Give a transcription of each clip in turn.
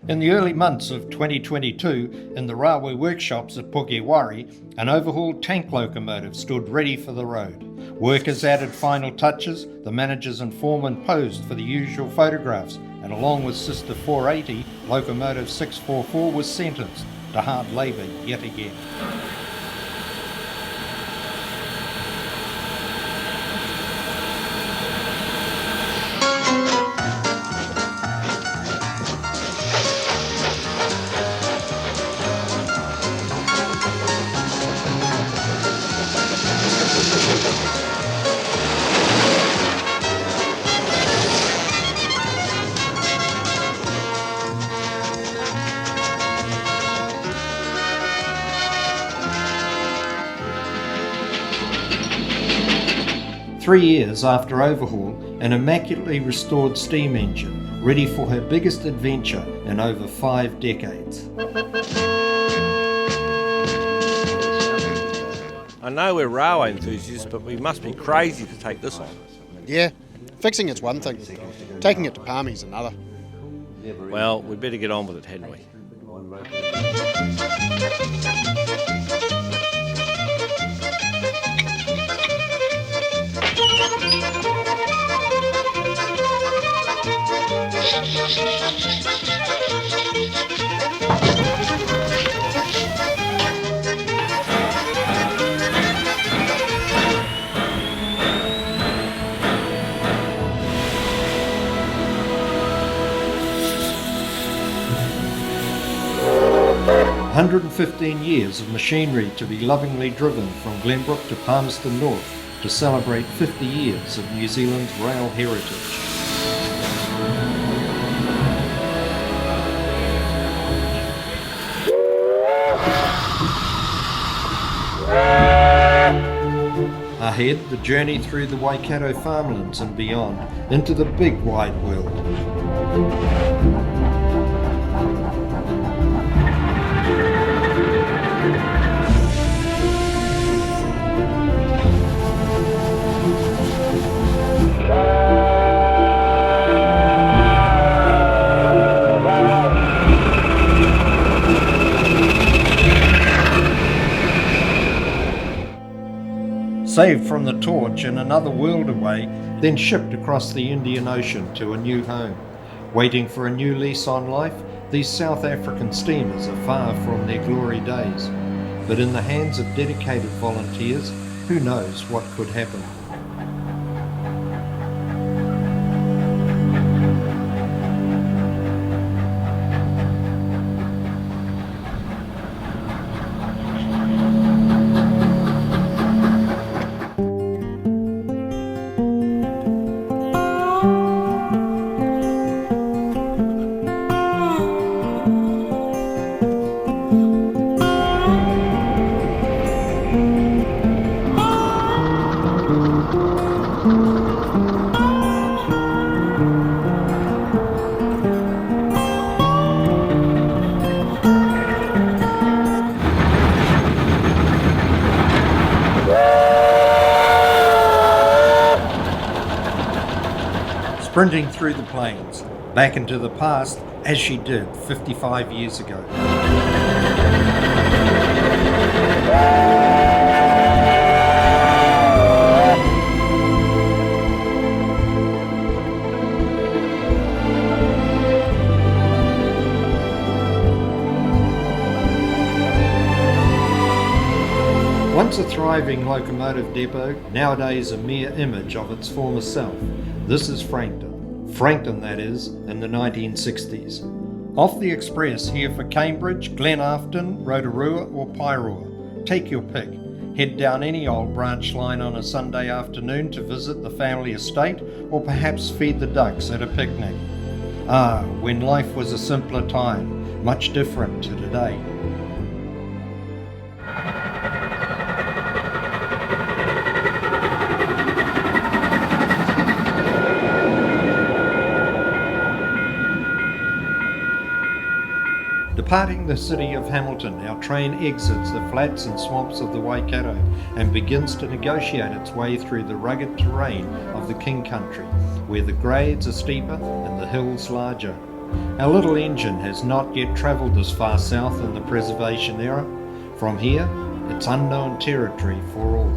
In the early months of 2022, in the railway workshops at Pukeewari, an overhauled tank locomotive stood ready for the road. Workers added final touches, the managers and foremen posed for the usual photographs, and along with Sister 480, locomotive 644 was sentenced to hard labour yet again. Three years after overhaul, an immaculately restored steam engine, ready for her biggest adventure in over 5 decades. I know we're railway enthusiasts, but we must be crazy to take this on. Yeah, fixing it's one thing, taking it to Palmy's another. Well, we'd better get on with it, hadn't we? 115 years of machinery to be lovingly driven from Glenbrook to Palmerston North to celebrate 50 years of New Zealand's rail heritage. Ahead, the journey through the Waikato farmlands and beyond into the big wide world. Saved from the torch in another world away, then shipped across the Indian Ocean to a new home. Waiting for a new lease on life, these South African steamers are far from their glory days. But in the hands of dedicated volunteers, who knows what could happen. Sprinting through the plains, back into the past as she did 55 years ago. Once a thriving locomotive depot, nowadays a mere image of its former self, this is Frankton, that is, in the 1960s. Off the express here for Cambridge, Glenafton, Rotorua or Pairua. Take your pick. Head down any old branch line on a Sunday afternoon to visit the family estate or perhaps feed the ducks at a picnic. Ah, when life was a simpler time, much different to today. Departing the city of Hamilton, our train exits the flats and swamps of the Waikato and begins to negotiate its way through the rugged terrain of the King Country, where the grades are steeper and the hills larger. Our little engine has not yet travelled this far south in the preservation era. From here, it's unknown territory for all.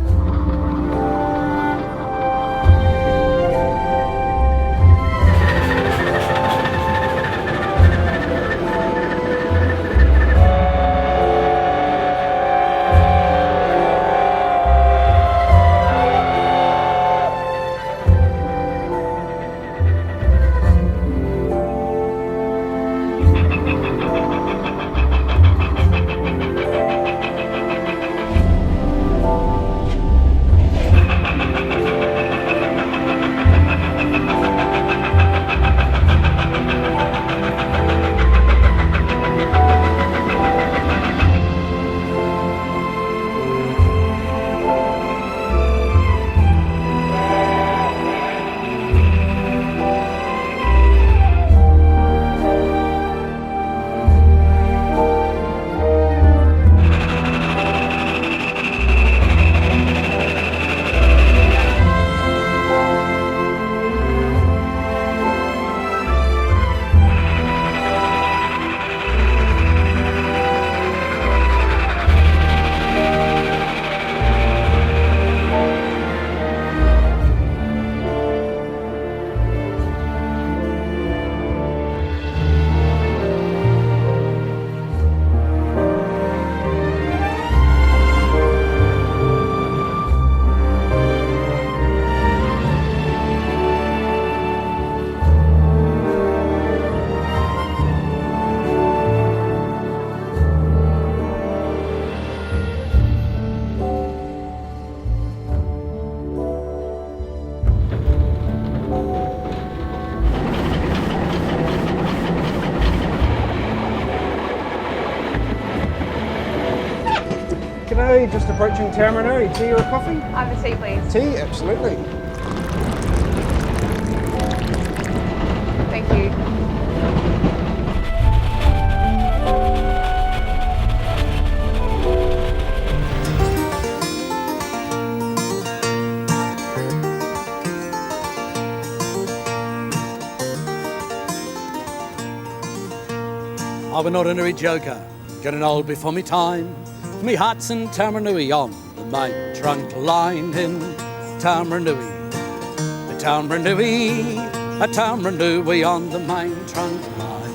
G'day, just approaching Terminal. Tea or coffee? I have a tea, please. Tea, absolutely. Thank you. I'm an ordinary joker, getting old before me time. Me heart's in Tamarnui on the main trunk line in Tamarnui. A Tamarnui on the main trunk line.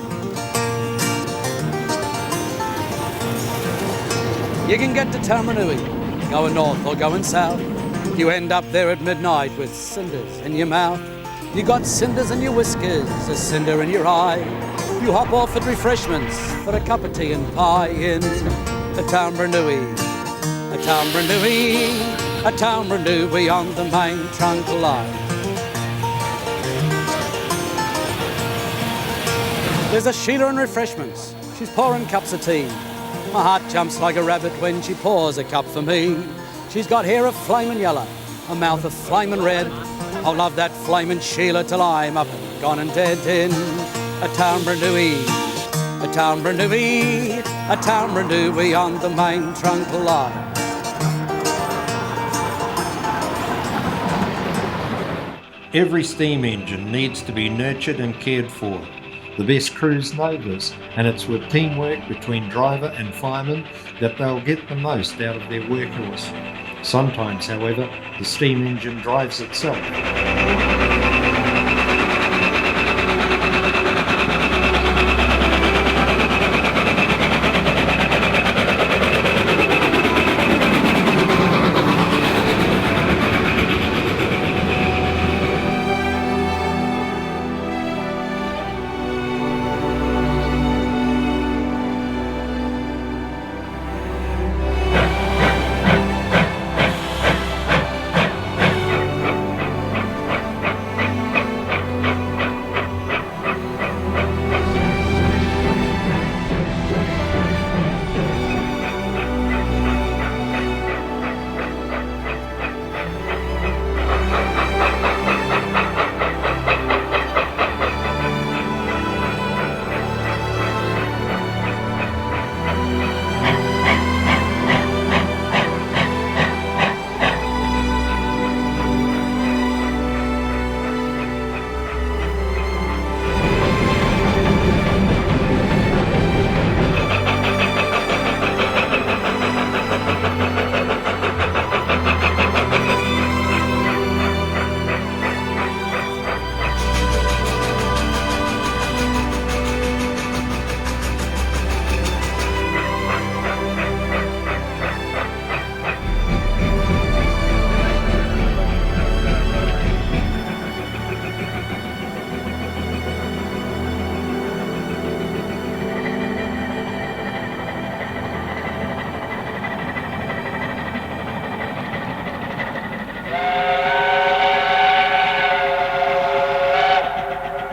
You can get to Tamarnui, going north or going south. You end up there at midnight with cinders in your mouth. You got cinders in your whiskers, a cinder in your eye. You hop off at refreshments for a cup of tea and pie in a Tamarnui, a Tamarnui on the main trunk line. There's a Sheila in refreshments, she's pouring cups of tea. My heart jumps like a rabbit when she pours a cup for me. She's got hair of flaming yellow, a mouth of flaming red. I'll love that flaming Sheila till I'm up, gone and dead in a Tamarnui, a Tamarnui on the main trunk line. Every steam engine needs to be nurtured and cared for. The best crews know this, and it's with teamwork between driver and fireman that they'll get the most out of their workhorse. Sometimes, however, the steam engine drives itself.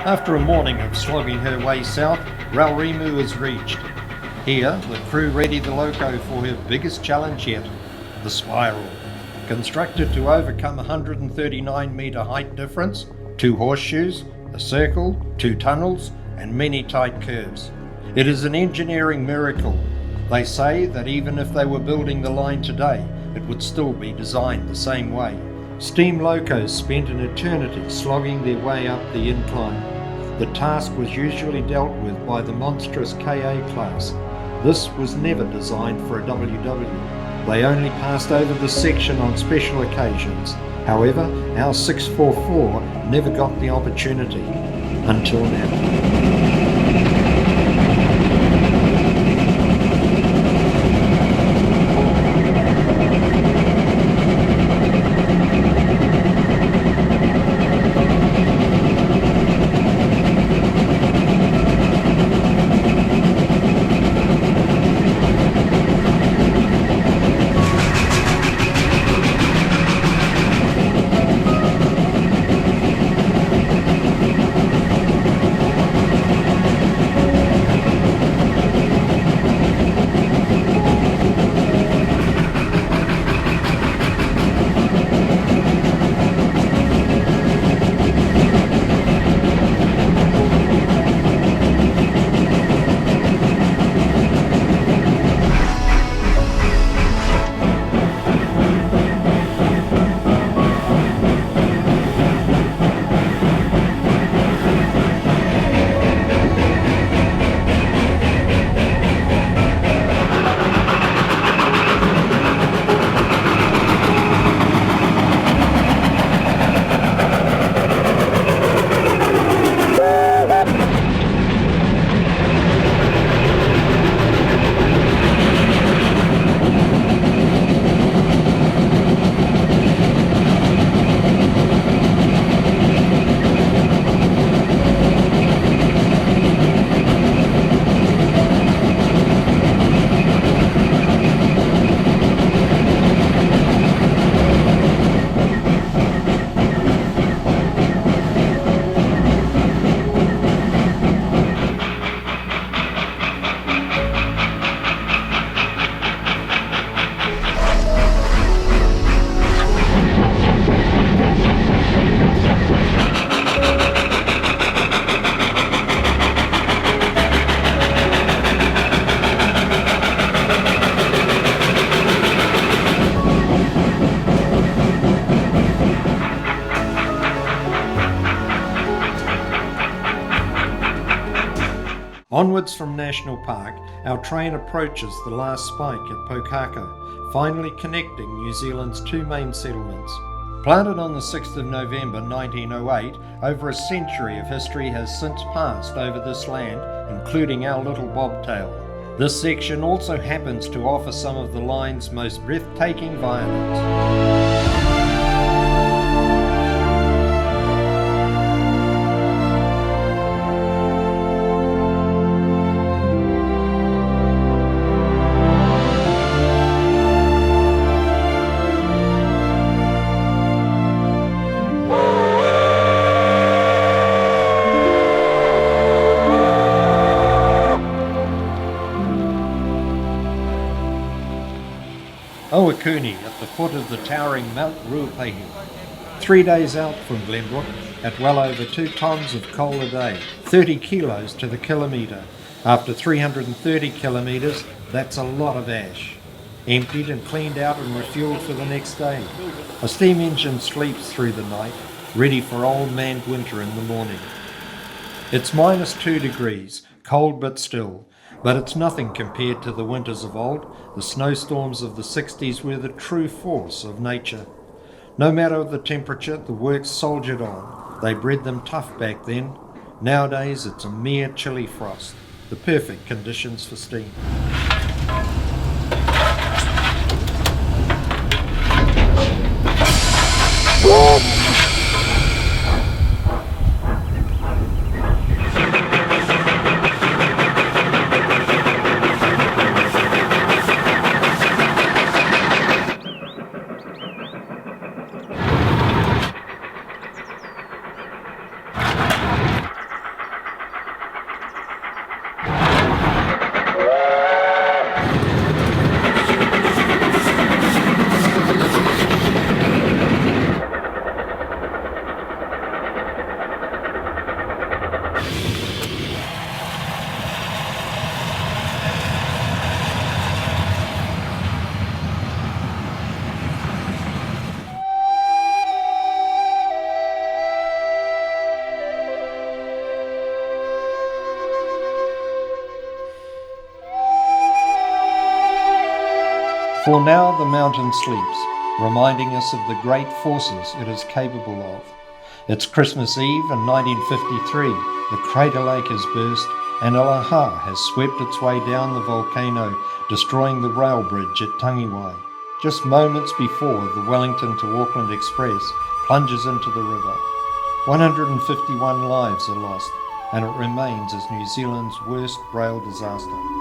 After a morning of slogging her way south, Raurimu is reached. Here, the crew ready the loco for her biggest challenge yet, the spiral. Constructed to overcome a 139 metre height difference, 2 horseshoes, a circle, 2 tunnels, and many tight curves. It is an engineering miracle. They say that even if they were building the line today, it would still be designed the same way. Steam locos spent an eternity slogging their way up the incline. The task was usually dealt with by the monstrous KA class. This was never designed for a WW. They only passed over this section on special occasions. However, our 644 never got the opportunity until now. Onwards from National Park, our train approaches the last spike at Pokaka, finally connecting New Zealand's 2 main settlements. Planted on the 6th of November 1908, over a century of history has since passed over this land, including our little bobtail. This section also happens to offer some of the line's most breathtaking viaducts. Owakuni at the foot of the towering Mount Ruapehu. 3 days out from Glenbrook, at well over 2 tonnes of coal a day, 30 kilos to the kilometre. After 330 kilometres, that's a lot of ash. Emptied and cleaned out and refuelled for the next day. A steam engine sleeps through the night, ready for old man winter in the morning. It's -2 degrees, cold but still. But it's nothing compared to the winters of old. The snowstorms of the 60s were the true force of nature. No matter the temperature, the works soldiered on. They bred them tough back then. Nowadays it's a mere chilly frost. The perfect conditions for steam. For now the mountain sleeps, reminding us of the great forces it is capable of. It's Christmas Eve in 1953, the crater lake has burst and Alaha has swept its way down the volcano, destroying the rail bridge at Tangiwai, just moments before the Wellington to Auckland Express plunges into the river. 151 lives are lost, and it remains as New Zealand's worst rail disaster.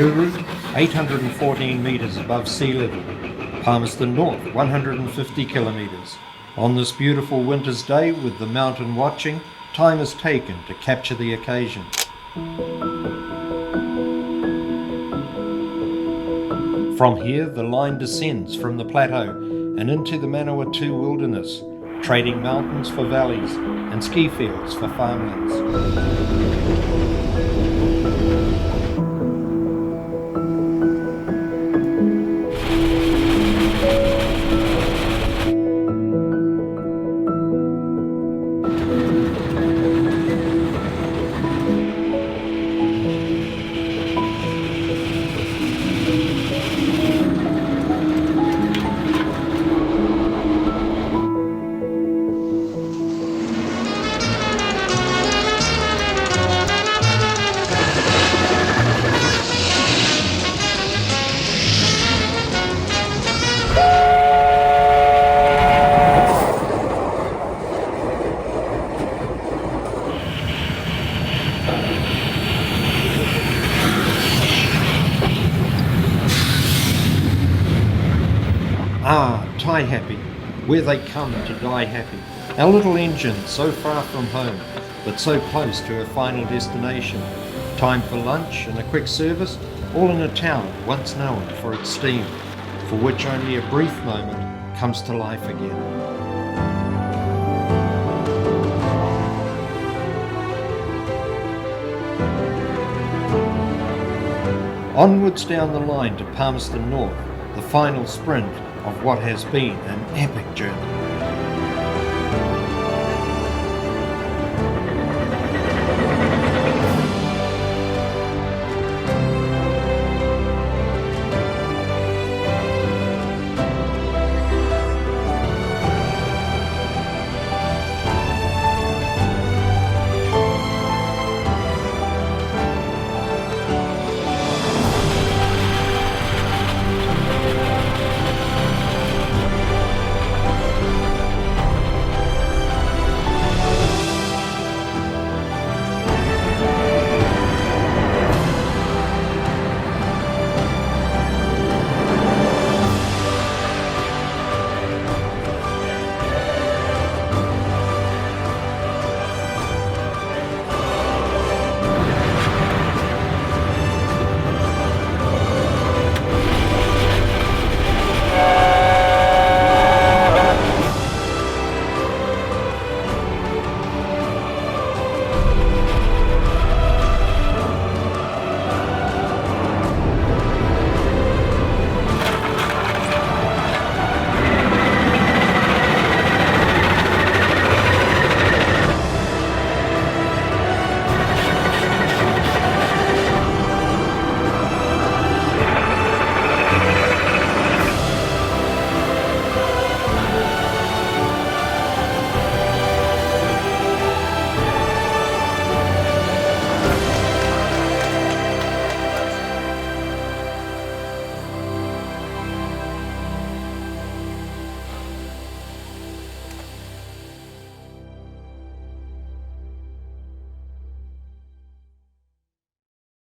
Raurimu, 814 metres above sea level. Palmerston North, 150 kilometres. On this beautiful winter's day, with the mountain watching, time is taken to capture the occasion. From here, the line descends from the plateau and into the Manawatu wilderness, trading mountains for valleys and ski fields for farmlands. Die happy, where they come to die happy. Our little engine so far from home, but so close to her final destination. Time for lunch and a quick service, all in a town once known for its steam, for which only a brief moment comes to life again. Onwards down the line to Palmerston North, the final sprint of what has been an epic journey.